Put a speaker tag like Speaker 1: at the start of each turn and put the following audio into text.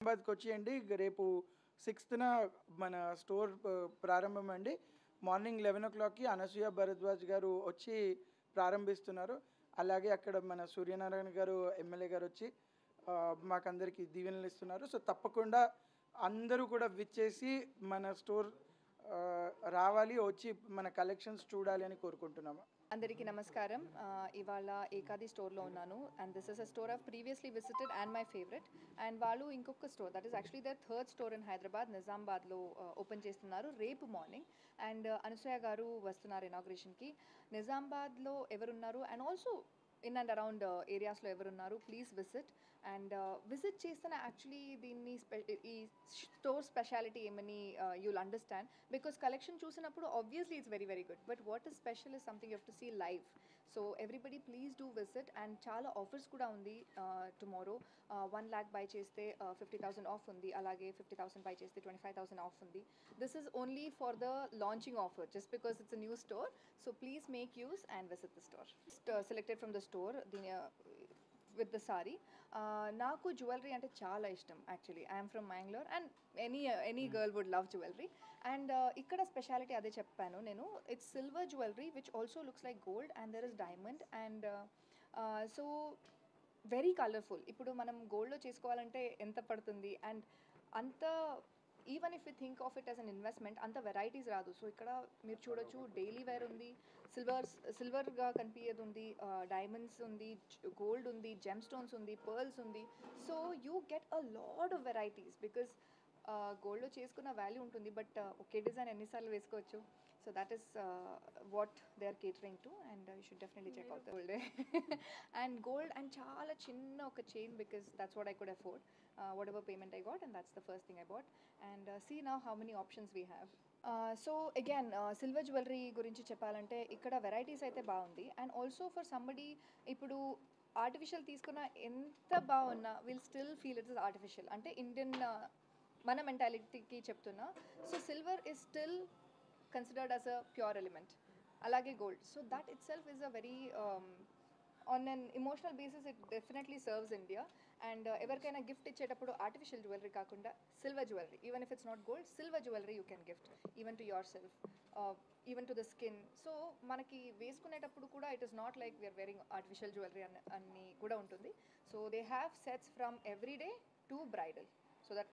Speaker 1: హైదరాబాద్కి వచ్చేయండి. రేపు 6న మన స్టోర్ ప్రారంభం అండి. మార్నింగ్ 11:00కి అనసూయ భరద్వాజ్ గారు వచ్చి ప్రారంభిస్తున్నారు. అలాగే అక్కడ మన సూర్యనారాయణ గారు ఎమ్మెల్యే గారు వచ్చి మాకందరికి దీవెనలు ఇస్తున్నారు. సో తప్పకుండా అందరూ కూడా విచ్చేసి మన స్టోర్ రావాలి, వచ్చి మన కలెక్షన్స్ చూడాలి అని కోరుకుంటున్నాము.
Speaker 2: అందరికీ నమస్కారం. ఇవాళ ఏకాది స్టోర్లో ఉన్నాను and this is a store of previously visited and my favourite. And వాళ్ళు ఇంకొక store that is actually the third store in Hyderabad నిజామాబాద్లో ఓపెన్ చేస్తున్నారు రేపు మార్నింగ్. అండ్ అనసూయ గారు వస్తున్నారు ఇనాగ్రేషన్కి. నిజామాబాద్లో ఎవరున్నారు and also in and around ఏరియాస్లో ఎవరున్నారు ప్లీజ్ విజిట్. అండ్ విజిట్ చేస్తేనే యాక్చువల్లీ దీన్ని ఈ స్టోర్ స్పెషాలిటీ ఏమని యూల్ అండర్స్టాండ్. బికాస్ కలెక్షన్ చూసినప్పుడు obviously it's very very good, but what is special is something you have to see live. So everybody please do visit. And చాలా offers కూడా ఉంది tomorrow. 1 lakh by చేస్తే 50,000 of ఉంది, అలాగే 50,000 by చేస్తే 25,000 off ఉంది. This is only for the launching offer just because it's a new store. So please make use and visit the store. Selected from the store దీని with the sari. నాకు jewellery అంటే చాలా ఇష్టం actually. I'm from Mangalore and any girl would love jewellery. And ఇక్కడ speciality అదే చెప్పాను నేను. It's silver jewellery which also looks like gold and there is diamond and so very colourful. ఇప్పుడు మనం గోల్డ్లో చేసుకోవాలంటే ఎంత పడుతుంది అండ్ అంత even if you think of it as an investment అంత వెరైటీస్ రాదు. సో ఇక్కడ మీరు చూడొచ్చు డైలీ వేర్ ఉంది, సిల్వర్గా కనిపించేది ఉంది, డైమండ్స్ ఉంది, గోల్డ్ ఉంది, జెమ్ స్టోన్స్ ఉంది, పర్ల్స్ ఉంది. So you get a lot of varieties because గోల్డ్లో చేసుకున్న వాల్యూ ఉంటుంది, బట్ ఒకే డిజైన్ ఎన్నిసార్లు వేసుకోవచ్చు. So that is what they are catering to and you should definitely check out the gold. And gold and చాలా చిన్న ఒక chain because that's what I could afford. Whatever payment I got, and that's the first thing I bought. And see now how many options we have. So again, silver jewelry గురించి చెప్పాలంటే ఇక్కడ varieties అయితే బాగుంది. And also for somebody ఇప్పుడు artificial తీసుకున్న ఎంత బాగున్నా will still feel it is artificial. అంటే ఇండియన్ మన మెంటాలిటీకి చెప్తున్నా. So silver is still considered as a pure element, అలాగే gold. So that itself is a very on an emotional basis it definitely serves India. And ఎవరికైనా gift ఇచ్చేటప్పుడు artificial jewellery కాకుండా silver jewellery, even if it's not gold, silver jewellery you can gift even to yourself, even to the skin. So మనకి వేసుకునేటప్పుడు కూడా it is not like we're wearing artificial jewellery అని కూడా ఉంటుంది. So they have sets from every day to bridal. So that